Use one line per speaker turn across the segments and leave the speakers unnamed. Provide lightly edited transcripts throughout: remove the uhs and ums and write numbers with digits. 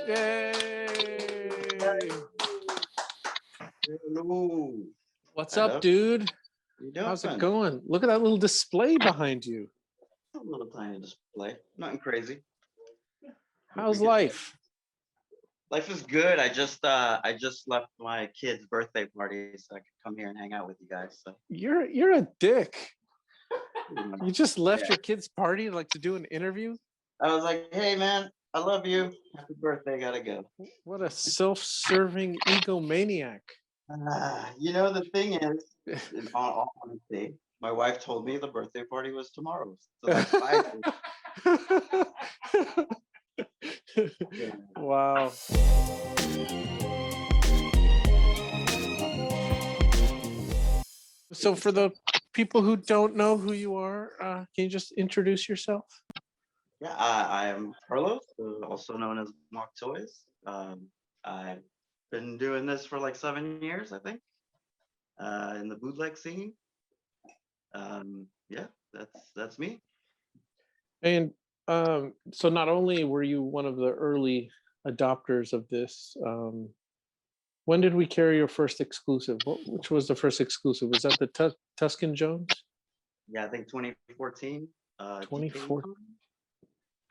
Yay!
Hello.
What's up, dude? How's it going? Look at that little display behind you.
A little tiny display. Nothing crazy.
How's life?
Life is good. I just left my kid's birthday party so I could come here and hang out with you guys. So
You're a dick. You just left your kid's party like to do an interview?
I was like, hey man, I love you. Happy birthday, gotta go.
What a self-serving egomaniac.
You know, the thing is, in all honesty, my wife told me the birthday party was tomorrow. So that's 5 days. Yeah.
Wow. So for the people who don't know who you are, can you just introduce yourself?
Yeah, I am Carlos, also known as MocToys. I've been doing this for like 7 years, I think, in the bootleg scene. Yeah, that's me.
And so not only were you one of the early adopters of this, when did we carry your first exclusive? Which was the first exclusive? Was that the Tuscan Jones?
Yeah, I think 2014.
2014.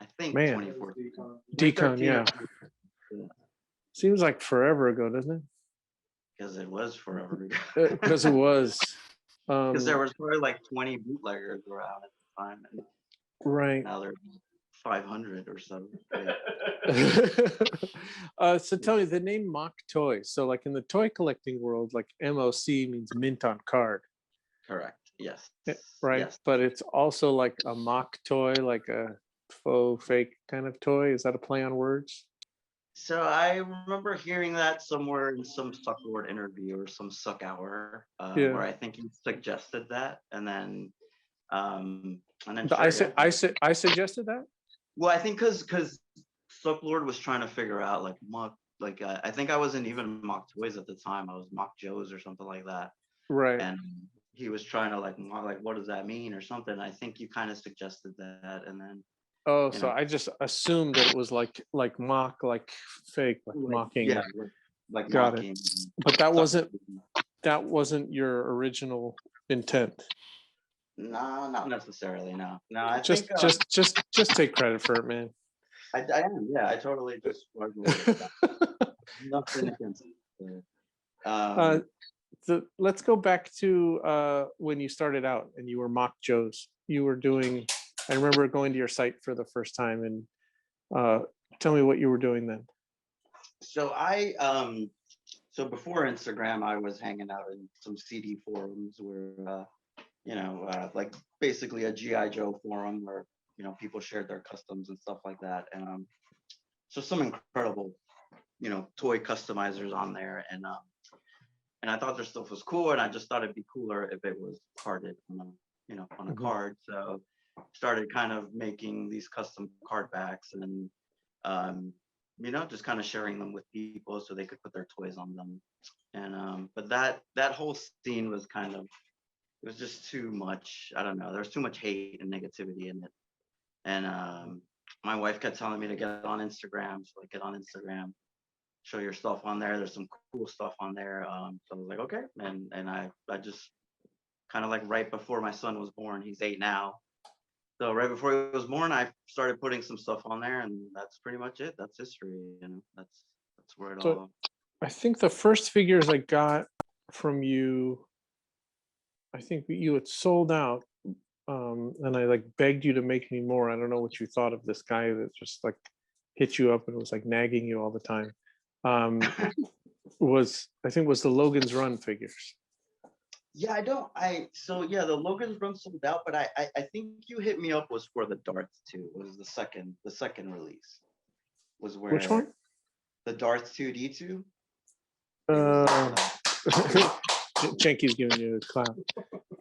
I think
Man.
2014.
DKECON, yeah. Seems like forever ago, doesn't it?
Because it was forever ago.
Because it was.
Because there was probably like 20 bootleggers around at the time. And
right.
now there's 500 or so.
So tell me, the name MocToys. So like in the toy collecting world, like MOC means mint on card.
Correct. Yes.
Right.
Yes.
But it's also like a mock toy, like a faux fake kind of toy. Is that a play on words?
So I remember hearing that somewhere in some Suck Lord interview or some Suck Hour, where I think you suggested that, and then
I suggested that.
Well, I think because Suck Lord was trying to figure out like mock, like I think I wasn't even MocToys at the time. I was Mock Joe's or something like that.
Right.
And he was trying to like what does that mean or something. I think you kind of suggested that, and then.
Oh, so I just assumed that it was like mock, like fake, like mocking.
Yeah, like
got
mocking.
it. But that wasn't your original intent.
No, not necessarily. No. I
just
think
just take credit for it, man.
I am. Yeah, I totally just nothing against it.
So let's go back to when you started out and you were Mock Joe's. You were doing. I remember going to your site for the first time, and tell me what you were doing then.
So so before Instagram, I was hanging out in some CD forums where, like basically a GI Joe forum where people shared their customs and stuff like that, and so some incredible, toy customizers on there, and I thought their stuff was cool, and I just thought it'd be cooler if it was carded on a card. So started kind of making these custom cardbacks and just kind of sharing them with people so they could put their toys on them. And but that whole scene was it was just too much. I don't know, there's too much hate and negativity in it. And my wife kept telling me to get on Instagram, so I get on Instagram, show your stuff on there. There's some cool stuff on there. So I was like, okay. And I just kind of like right before my son was born, he's 8 now. So right before he was born, I started putting some stuff on there, and that's pretty much it. That's history, that's where it all.
I think the first figures I got from you, I think you had sold out, and I like begged you to make me more. I don't know what you thought of this guy that just like hit you up and was like nagging you all the time. Was the Logan's Run figures.
Yeah, the Logan's Run sold out, but I think you hit me up was for the Darth 2. It was the second release. Was where
which one?
The Darth 2D2.
Jenky's giving you a clap.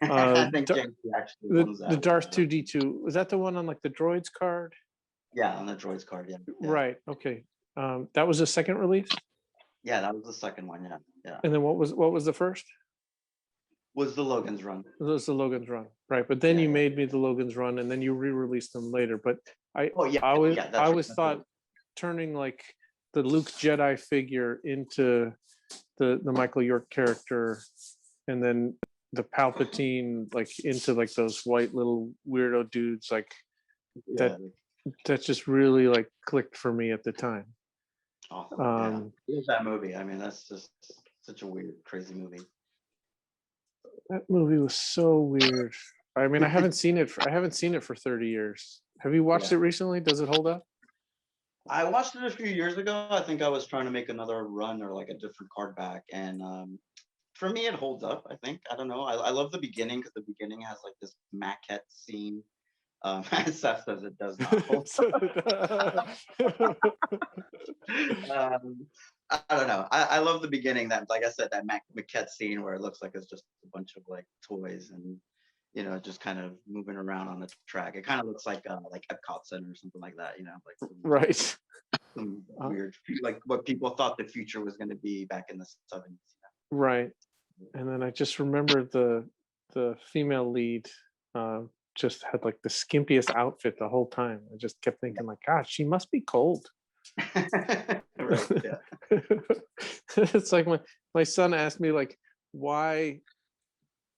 I think Jenky actually owns that.
The Darth 2D2, was that the one on like the Droids card?
Yeah, on the Droids card. Yeah.
Right. Okay. That was the second release.
Yeah, that was the second one. Yeah.
And then what was the first?
Was the Logan's Run.
It was the Logan's Run, right? But then you made me the Logan's Run, and then you re-released them later. But I always thought turning like the Luke Jedi figure into the Michael York character, and then the Palpatine like into like those white little weirdo dudes, like
Yeah.
that just really like clicked for me at the time.
Awesome. Yeah. Here's that movie. I mean, that's just such a weird, crazy movie.
That movie was so weird. I mean, I haven't seen it for 30 years. Have you watched
Yeah.
it recently? Does it hold up?
I watched it a few years ago. I think I was trying to make another run or like a different card back. And for me, it holds up, I think. I don't know. I love the beginning because the beginning has like this maquette scene. As Seth says, it does not hold up. I don't know. I love the beginning. That, like I said, that maquette scene where it looks like it's just a bunch of like toys and just kind of moving around on the track. It kind of looks like Epcot Center or something like that. Like
Right.
some weird, like what people thought the future was going to be back in the 70s.
Right. And then I just remember the female lead just had like the skimpiest outfit the whole time. I just kept thinking like, God, she must be cold.
Right, yeah.
It's like my son asked me like why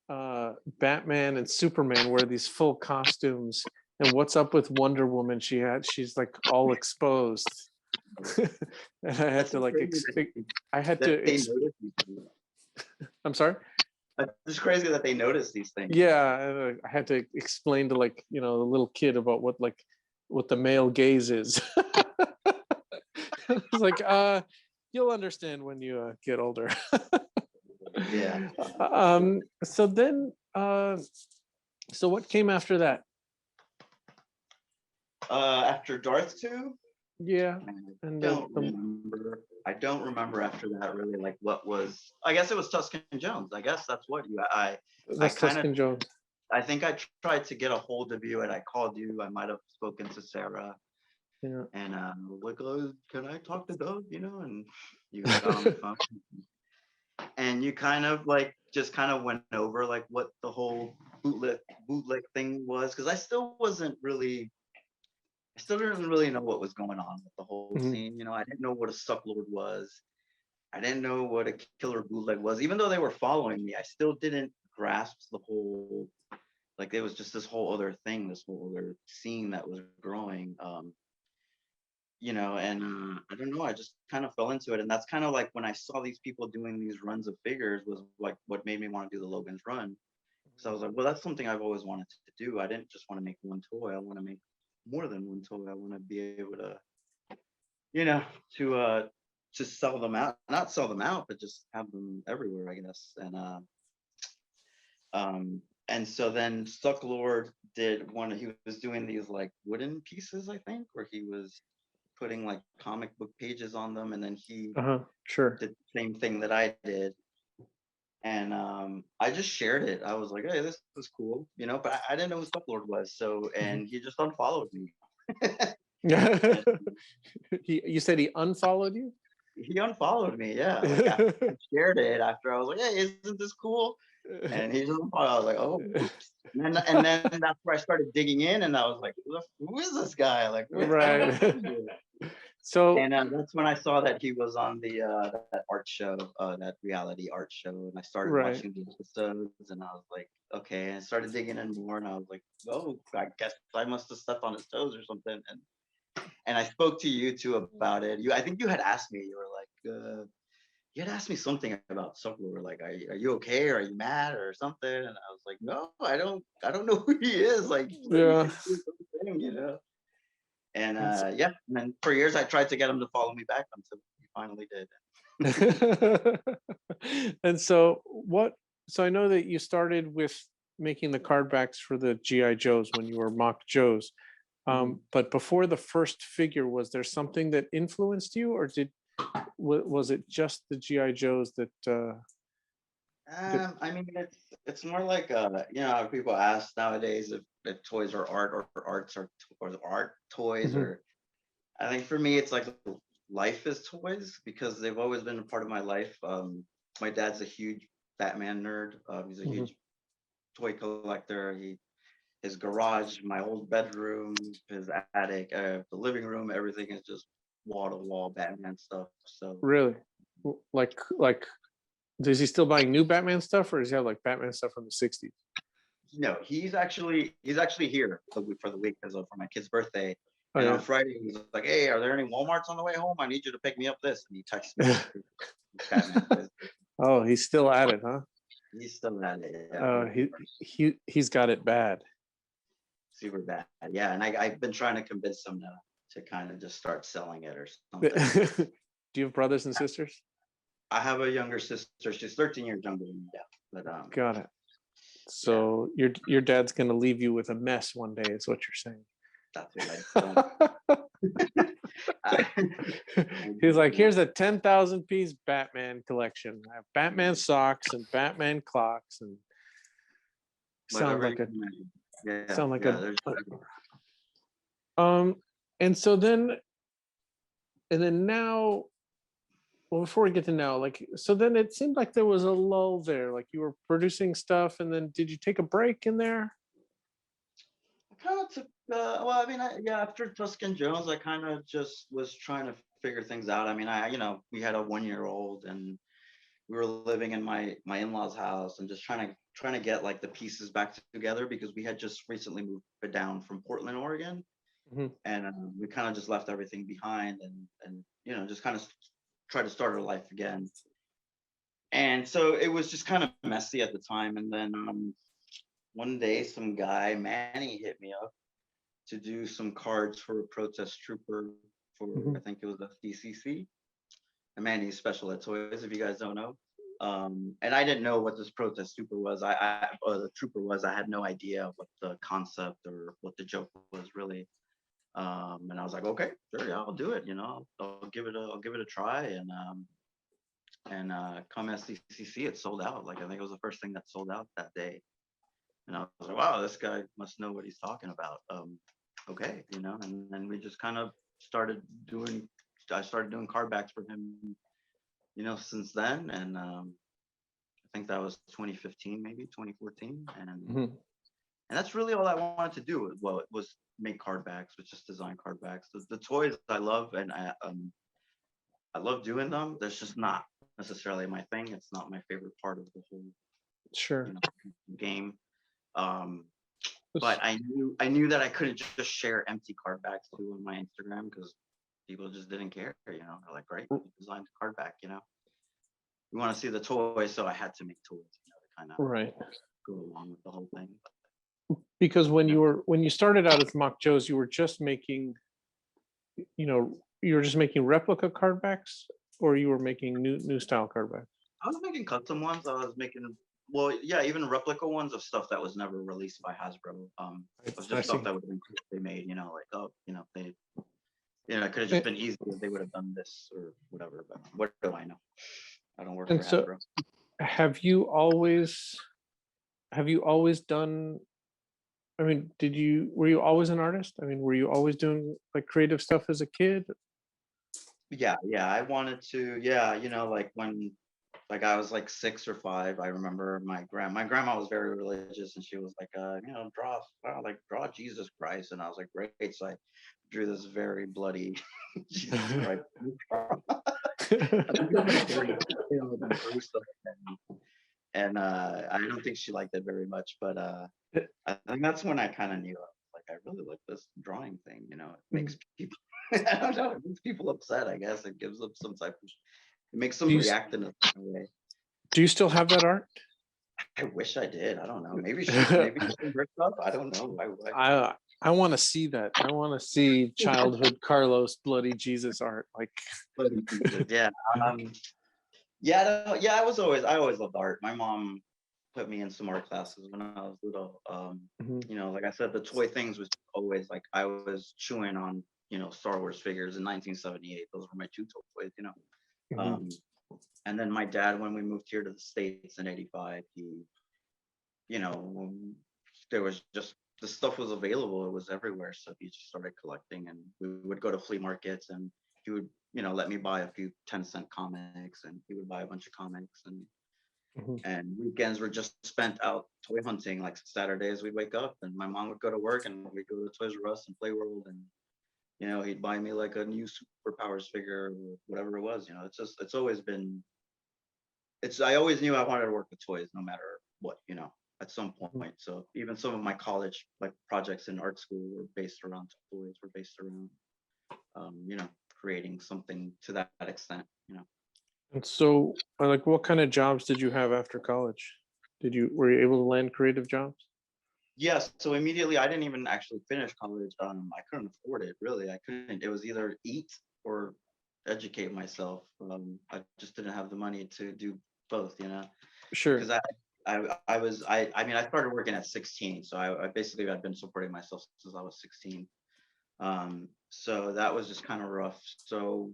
Batman and Superman wear these full costumes, and what's up with Wonder Woman? She's like all exposed. And I had to like I'm sorry.
It's crazy that they notice these things.
Yeah, I had to explain to like the little kid about what the male gaze is. It's like you'll understand when you get older.
Yeah.
So then so what came after that?
After Darth 2?
Yeah.
I don't remember after that really, like what was. I guess it was Tuscan Jones. I guess that's what
That's Tuscan Jones.
I think I tried to get a hold of you and I called you. I might have spoken to Sarah.
Yeah.
And like, oh, can I talk to Doug? And you got on the phone. And you kind of like just kind of went over like what the whole bootleg thing was, because I still didn't really know what was going on with the whole scene. I didn't know what a sucklord was. I didn't know what a killer bootleg was. Even though they were following me, I still didn't grasp the whole, like it was just this whole other thing, this whole other scene that was growing. And I don't know, I just kind of fell into it. And that's kind of like when I saw these people doing these runs of figures was like what made me want to do the Logan's Run. So I was like, well, that's something I've always wanted to do. I didn't just want to make one toy. I want to make more than one toy. I want to be able to sell them out, not sell them out, but just have them everywhere, I guess. And so then Sucklord did one. He was doing these like wooden pieces, I think, where he was putting like comic book pages on them, and then he
sure
did the same thing that I did. And I just shared it. I was like, hey, this is cool, but I didn't know who Sucklord was. So, and he just unfollowed me.
You said he unfollowed you?
He unfollowed me, yeah. Like after I shared it, after I was like, hey, isn't this cool? And he just unfollowed. I was like, oh, oops. And then that's where I started digging in, and I was like, who is this guy? Like,
right. So
and that's when I saw that he was on the that art show, that reality art show, and I started watching the episodes, and I was like, okay, and I started digging in more, and I was like, oh, I guess I must have stepped on his toes or something, and I spoke to you too about it. I think you had asked me, you were like, you had asked me something about Sucklord, like, are you okay, or are you mad or something? And I was like, no, I don't know wwho he is, like,
yeah.
And and then for years I tried to get him to follow me back until he finally did.
And so I know that you started with making the card backs for the GI Joes when you were Mock Joes. But before the first figure, was there something that influenced you, or was it just the GI Joes that
I mean, it's more like how people ask nowadays if toys are art or art toys, or I think for me it's like life is toys, because they've always been a part of my life. My dad's a huge Batman nerd. He's a huge toy collector. His garage, my old bedroom, his attic, the living room, everything is just wall-to-wall Batman stuff. So
Really? Like, is he still buying new Batman stuff, or does he have like Batman stuff from the 60s?
no, he's actually here for the week because for my kid's birthday.
Oh,
And
yeah.
on Friday, he's like, "Hey, are there any Walmarts on the way home? I need you to pick me up this." And he texts me Batman.
Oh, he's still at it, huh?
He's still at it. Yeah,
He's got it bad.
super bad. Yeah, and I've been trying to convince him to kind of just start selling it or something.
Do you have brothers and sisters?
I have a younger sister. She's 13 years younger than me. Yeah, but
Got it. So your dad's gonna leave you with a mess one day, is what you're saying.
that's what I don't.
He's like, here's a 10,000 piece Batman collection. I have Batman socks and Batman clocks and sound like and so then now, well, before we get to now, like, so then it seemed like there was a lull there, like you were producing stuff, and then did you take a break in there?
I kind of took, well, I mean, after Tuscan Jones, I kind of just was trying to figure things out. I mean, we had a 1-year-old and we were living in my in-laws house and just trying to get like the pieces back together because we had just recently moved down from Portland, Oregon. And we kind of just left everything behind and just kind of try to start our life again. And so it was just kind of messy at the time. And then one day some guy, Manny, hit me up to do some cards for a protest trooper for I think it was the DCC. And Manny's Special Ed Toys, if you guys don't know. And I didn't know what this protest trooper was. Or the trooper was. I had no idea what the concept or what the joke was really. And I was like, okay, sure, yeah, I'll do it. I'll give it a try. And come SDCC, it sold out. Like I think it was the first thing that sold out that day. And I was like, wow, this guy must know what he's talking about. Okay, and then we just kind of started doing. I started doing cardbacks for him, since then. And I think that was 2015, maybe 2014, and that's really all I wanted to do. Well, it was make cardbacks, was just design cardbacks. The toys I love, and I love doing them. That's just not necessarily my thing. It's not my favorite part of the whole game. But I knew that I couldn't just share empty cardbacks too on my Instagram because people just didn't care. They're like, great, you designed a cardback. We want to see the toys, so I had to make toys. To kind of go along with the whole thing.
Because when you started out as MocToys, you were just making, replica cardbacks, or you were making new style cardbacks?
I was making custom ones. I was making, well, yeah, even replica ones of stuff that was never released by Hasbro. It was just stuff that they made. It could have just been easy if they would have done this or whatever. But what do I know? I don't work for Hasbro.
Have you always done? I mean, were you always an artist? I mean, were you always doing like creative stuff as a kid?
Yeah, I wanted to. Yeah, like when, like I was like 6 or 5. I remember my grandma was very religious, and she was like, draw Jesus Christ, and I was like, great. So I drew this very bloody Jesus Christ. And I don't think she liked it very much, but I think that's when I kind of knew, like, I really like this drawing thing. It makes people, I don't know, it makes people upset. I guess it gives them some type of, it makes them react in a certain way.
Do you still have that art?
I wish I did. I don't know. Maybe her stuff. I don't know.
I want to see that. I want to see childhood Carlos bloody Jesus art. Like,
yeah. I always loved art. My mom put me in some art classes when I was little. Like I said, the toy things was always like I was chewing on, Star Wars figures in 1978. Those were my 2 toys, and then my dad, when we moved here to the States in '85, he, there was just, the stuff was available. It was everywhere. So he just started collecting, and we would go to flea markets, and he would, let me buy a few 10-cent comics, and he would buy a bunch of comics, and weekends were just spent out toy hunting. Like Saturdays, we'd wake up, and my mom would go to work, and we'd go to Toys R Us and Play World, and you know, he'd buy me like a new Superpowers figure or whatever it was. You know, it's always been, I always knew I wanted to work with toys no matter what, you know, at some point. So even some of my college like projects in art school were based around toys, were based around, you know, creating something to that extent, you know.
And so, like, what kind of jobs did you have after college? Were you able to land creative jobs?
Yes, so immediately I didn't even actually finish college. I couldn't afford it really. I couldn't. It was either eat or educate myself. I just didn't have the money to do both, you know,
Sure.
because I mean I started working at 16, so I basically had been supporting myself since I was 16. So that was just kind of rough. So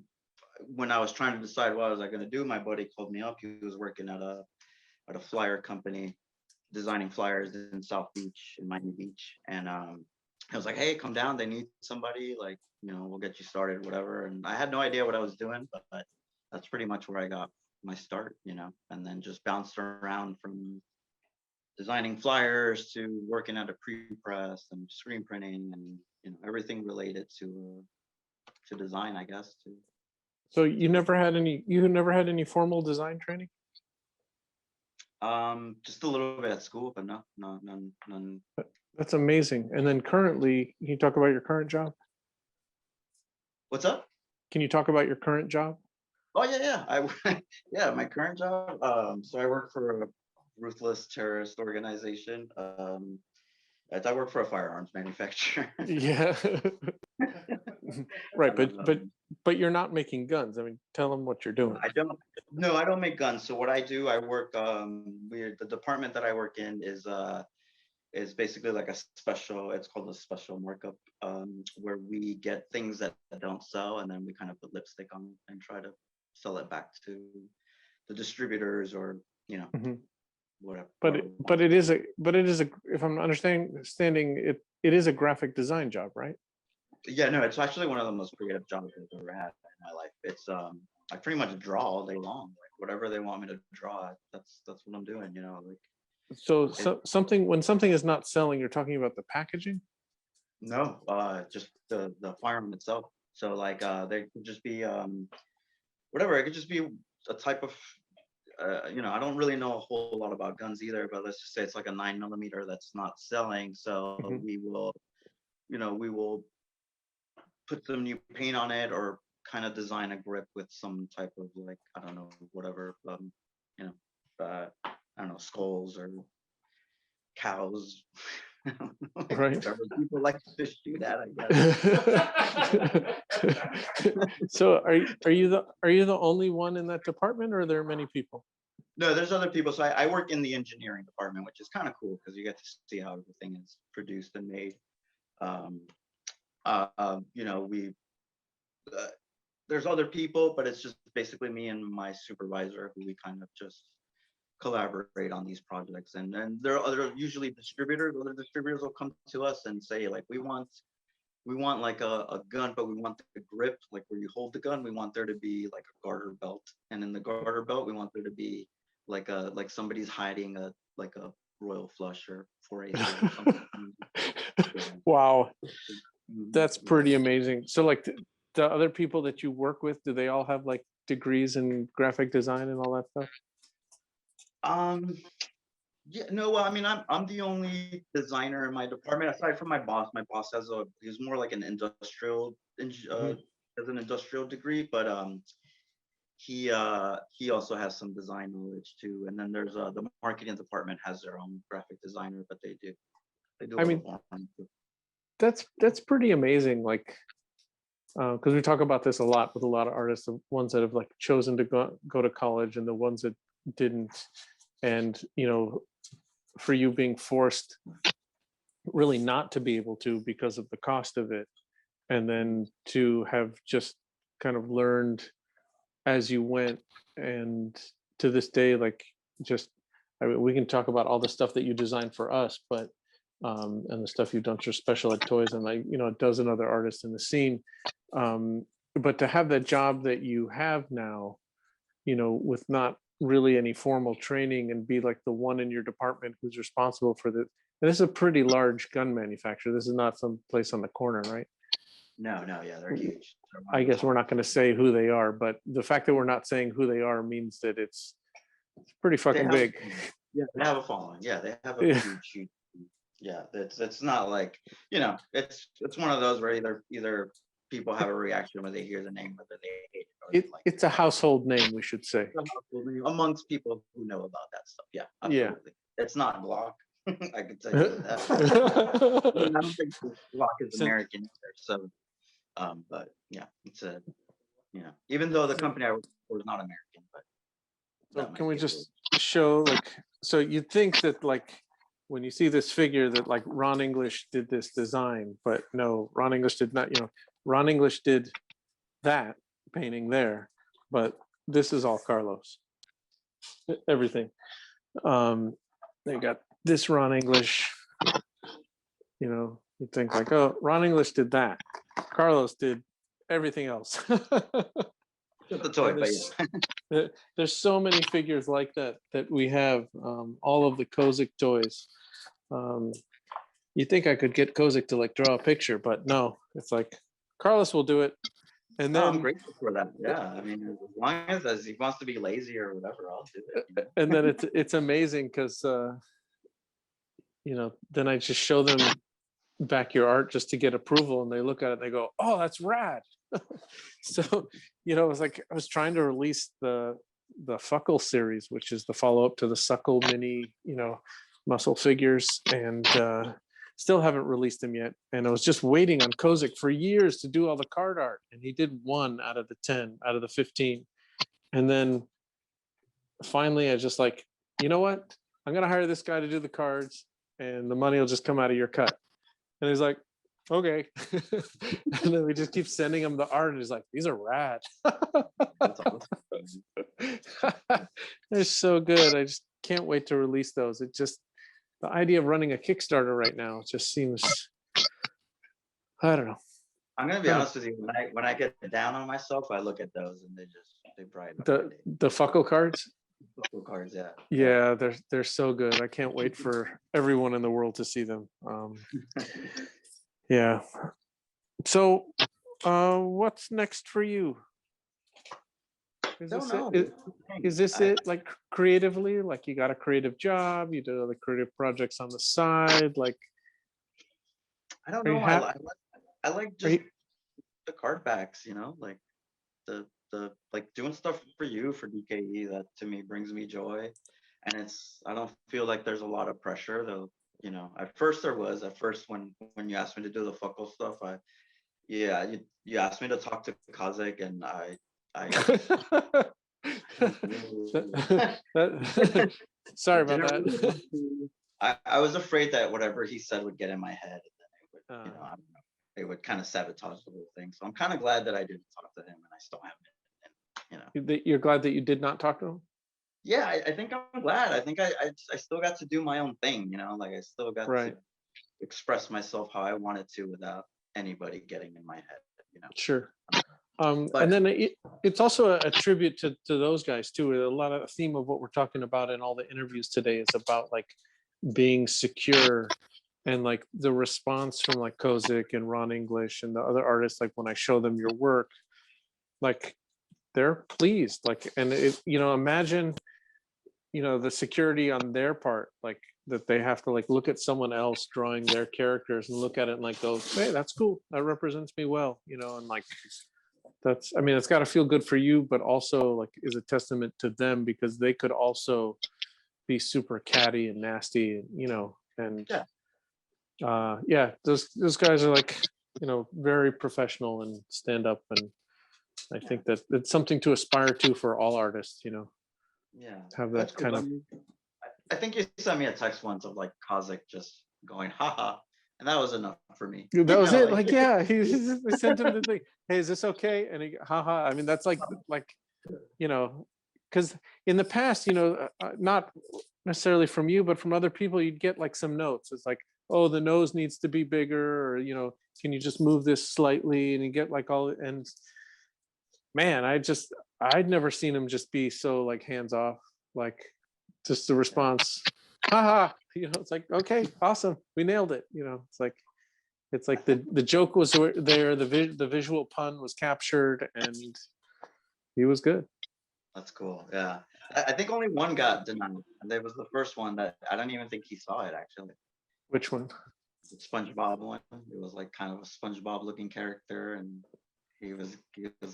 when I was trying to decide what was I going to do, my buddy called me up. He was working at a flyer company designing flyers in South Beach, in Miami Beach. And I was like, hey, come down. They need somebody. Like, you know, we'll get you started, whatever. And I had no idea what I was doing, but that's pretty much where I got my start, you know, and then just bounced around from designing flyers to working at a pre-press and screen printing and, you know, everything related to design, I guess.
So you never had any formal design training?
Just a little bit at school, but none.
That's amazing. And then currently, can you talk about your current job?
What's up?
Can you talk about your current job?
Oh yeah. Yeah, my current job. So I work for a ruthless terrorist organization. I work for a firearms manufacturer.
Yeah. Right,
Um,
but you're not making guns. I mean, tell them what you're doing.
I don't. No, I don't make guns. So what I do, I work. The department that I work in is basically like a special. It's called a special markup, where we get things that don't sell, and then we kind of put lipstick on it and try to sell it back to the distributors or, you know,
Mhm.
whatever.
But it is a, if I'm understanding it, it is a graphic design job, right?
Yeah, no, it's actually one of the most creative jobs I've ever had in my life. It's I pretty much draw all day long. Like whatever they want me to draw, that's what I'm doing, you know, like
So,
it,
something, when something is not selling, you're talking about the packaging.
no, just the firearm itself. So like they could just be whatever, it could just be a type of you know, I don't really know a whole lot about guns either, but let's just say it's like a 9mm that's not selling. So
Mhm.
we will put some new paint on it or kind of design a grip with some type of like, I don't know, whatever, you know, I don't know, skulls or cows.
Right.
Whatever people like to shoot at, I guess.
So are you the only one in that department, or are there many people?
No, there's other people. So I work in the engineering department, which is kind of cool because you get to see how everything is produced and made. Um, you know, uh, there's other people, but it's just basically me and my supervisor who we kind of just collaborate on these projects. And then there are other usually distributors. Other distributors will come to us and say like, we want like a gun, but we want the grip, like where you hold the gun. We want there to be like a garter belt, and in the garter belt, we want there to be like somebody's hiding a royal flush or 4 aces or something.
Wow, that's
Yeah.
pretty amazing. So, like, the other people that you work with, do they all have like degrees in graphic design and all that stuff?
Um, yeah, no, well, I mean, I'm the only designer in my department aside from my boss. My boss he's more like an
Mhm.
has an industrial degree, but he also has some design knowledge too. And then there's the marketing department has their own graphic designer, but they do a
I
lot
mean,
of farm too.
that's pretty amazing. Like, because we talk about this a lot with a lot of artists, the ones that have like chosen to go to college and the ones that didn't. And, for you being forced really not to be able to because of the cost of it, and then to have just kind of learned as you went, and to this day, like, just, I mean, we can talk about all the stuff that you designed for us, but and the stuff you've done for Special Ed Toys and, like, a dozen other artists in the scene, um, but to have that job that you have now, with not really any formal training, and be like the one in your department who's responsible for the, and this is a pretty large gun manufacturer. This is not some place on the corner, right?
No, no, yeah, they're huge. They're
I guess we're
top.
not going to say who they are, but the fact that we're not saying who they are means that it's pretty
They
fucking
have,
big.
yeah, they have a following. Yeah, they have a
Yeah.
huge, huge. Yeah, it's not like, it's one of those where either people have a reaction when they hear the name, whether they hate it or they like it.
It's a household name, we should say.
It's a household name amongst people who know about that stuff. Yeah,
Yeah.
absolutely. It's not Glock. I can tell you that. I don't think Glock is
Since-
American either. So, but yeah, it's even though the company I work for is not American, but
So
that might
can we
be a
just show like, so you'd think that like, when you see this figure that like Ron English did this design, but no, Ron English did not, Ron English did that painting there, but this is all Carlos. Everything. They got this Ron English, you think like, oh, Ron English did that. Carlos did everything else.
Just the toy, but yeah.
There's so many figures like that we have, all of the Kozik toys. You think I could get Kozik to like draw a picture, but no, it's like Carlos will do it. And
No, I'm
then
grateful for that. Yeah, I mean, as long as he wants to be lazy or whatever, I'll do it.
and then it's amazing because then I just show them back your art just to get approval, and they look at it and they go, oh, that's rad. So it was like I was trying to release the Fuckle series, which is the follow-up to the Suckle mini muscle figures, and still haven't released them yet. And I was just waiting on Kozik for years to do all the card art, and he did 1 out of the 10 out of the 15. And then finally I just like, you know what, I'm gonna hire this guy to do the cards and the money will just come out of your cut. And he's like, okay. And then we just keep sending him the art, and he's like, these are rad.
That's awesome.
They're so good. I just can't wait to release those. It just, the idea of running a Kickstarter right now just seems, I don't know.
I'm gonna be honest with you. When I get down on myself, I look at those and they brighten up my day.
The Fuckle cards.
Football cards, yeah.
Yeah, they're so good. I can't wait for everyone in the world to see them. Yeah. So, what's next for you? Is
Don't
this
know.
it? Is this it? Like creatively, like you got a creative job, you do other creative projects on the side. Like,
I don't
are you
know.
happy?
I like
Are
just
you,
the card backs, like the like doing stuff for you for DKE. That to me brings me joy, and I don't feel like there's a lot of pressure though. At first there was. At first when you asked me to do the Fuckle stuff, you asked me to talk to Kazakh, and I
sorry about
didn't
that.
really want to. I was afraid that whatever he said would get in my head, and then it would, I don't know, it would kind of sabotage the whole thing. So I'm kind of glad that I didn't talk to him, and I still haven't.
You're glad that you did not talk to him?
Yeah, I think I'm glad. I think I still got to do my own thing, like I still got
Right.
to express myself how I wanted to without anybody getting in my head,
Sure.
But
And then it's also a tribute to those guys too. A lot of the theme of what we're talking about in all the interviews today is about like being secure, and like the response from like Kozik and Ron English and the other artists, like when I show them your work, like they're pleased, like, and imagine the security on their part, like that they have to like look at someone else drawing their characters and look at it and like go, hey, that's cool, that represents me well, and like it's got to feel good for you, but also like is a testament to them, because they could also be super catty and nasty, and those guys are like very professional and stand up, and I think that it's something to aspire to for all artists,
yeah,
have
that's
that
cool.
kind of.
I think you sent me a text once of like Kazakh just going haha, and that was enough for me.
That was it. Like, yeah, he sent him the thing. Hey, is this okay? And he, haha. I mean, that's like, because in the past, not necessarily from you, but from other people, you'd get like some notes. It's like, oh, the nose needs to be bigger, or can you just move this slightly? And you get like all, and man, I'd never seen him just be so like hands off, like just the response, haha. It's like, okay, awesome, we nailed it. It's like, It's like the joke was there, the visual pun was captured, and he was good.
That's cool. Yeah. I think only one got denied, and that was the first one that I don't even think he saw it actually.
Which one?
The SpongeBob one. It was like kind of a SpongeBob looking character, and he was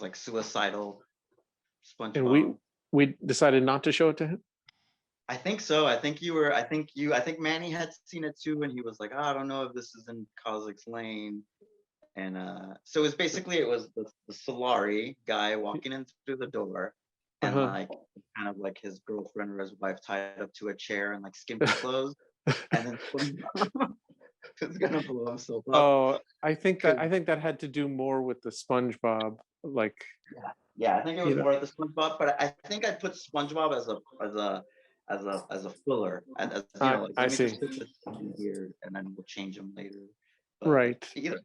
like suicidal
And
SpongeBob.
we decided not to show it to him.
I think so. I think Manny had seen it too, and he was like, oh, I don't know if this is in Kozik's lane. And so it was basically the Solari guy walking in through the door, and like kind of like his girlfriend or his wife tied up to a chair and like skimpy clothes, and then SpongeBob was gonna blow himself up.
Oh, I think that had to do more with the SpongeBob, like.
Yeah, I think it was more of the SpongeBob, but I think I put SpongeBob as a filler, as you know, like,
I
let me
see.
just put this in here, and then we'll change them later. But
Right.
either.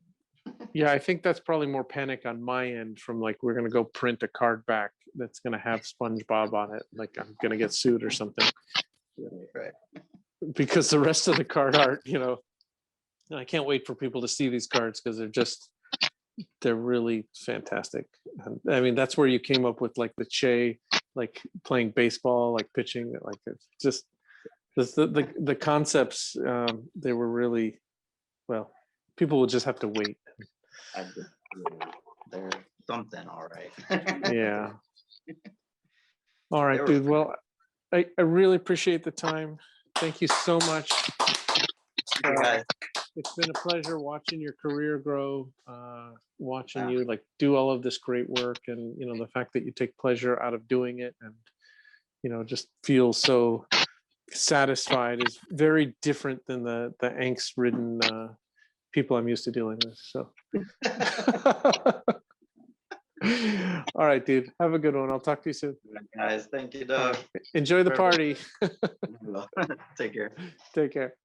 Yeah, I think that's probably more panic on my end from like, we're gonna go print a card back that's gonna have SpongeBob on it. Like I'm gonna get sued or something.
Right.
Because the rest of the card art, I can't wait for people to see these cards because they're really fantastic. And, I mean, that's where you came up with like the Che, like playing baseball, like pitching, like it's just the concepts. They were really, well, people will just have to wait.
They're something, all right.
Yeah. All right, dude. Well, I really appreciate the time. Thank you so much. It's been a pleasure watching your career grow, watching you like do all of this great work, and the fact that you take pleasure out of doing it, and just feel so satisfied is very different than the angst-ridden people I'm used to dealing with. So, all right, dude. Have a good one. I'll talk to you soon.
Guys, thank you, Doug.
Enjoy the party.
Take care.
Take care.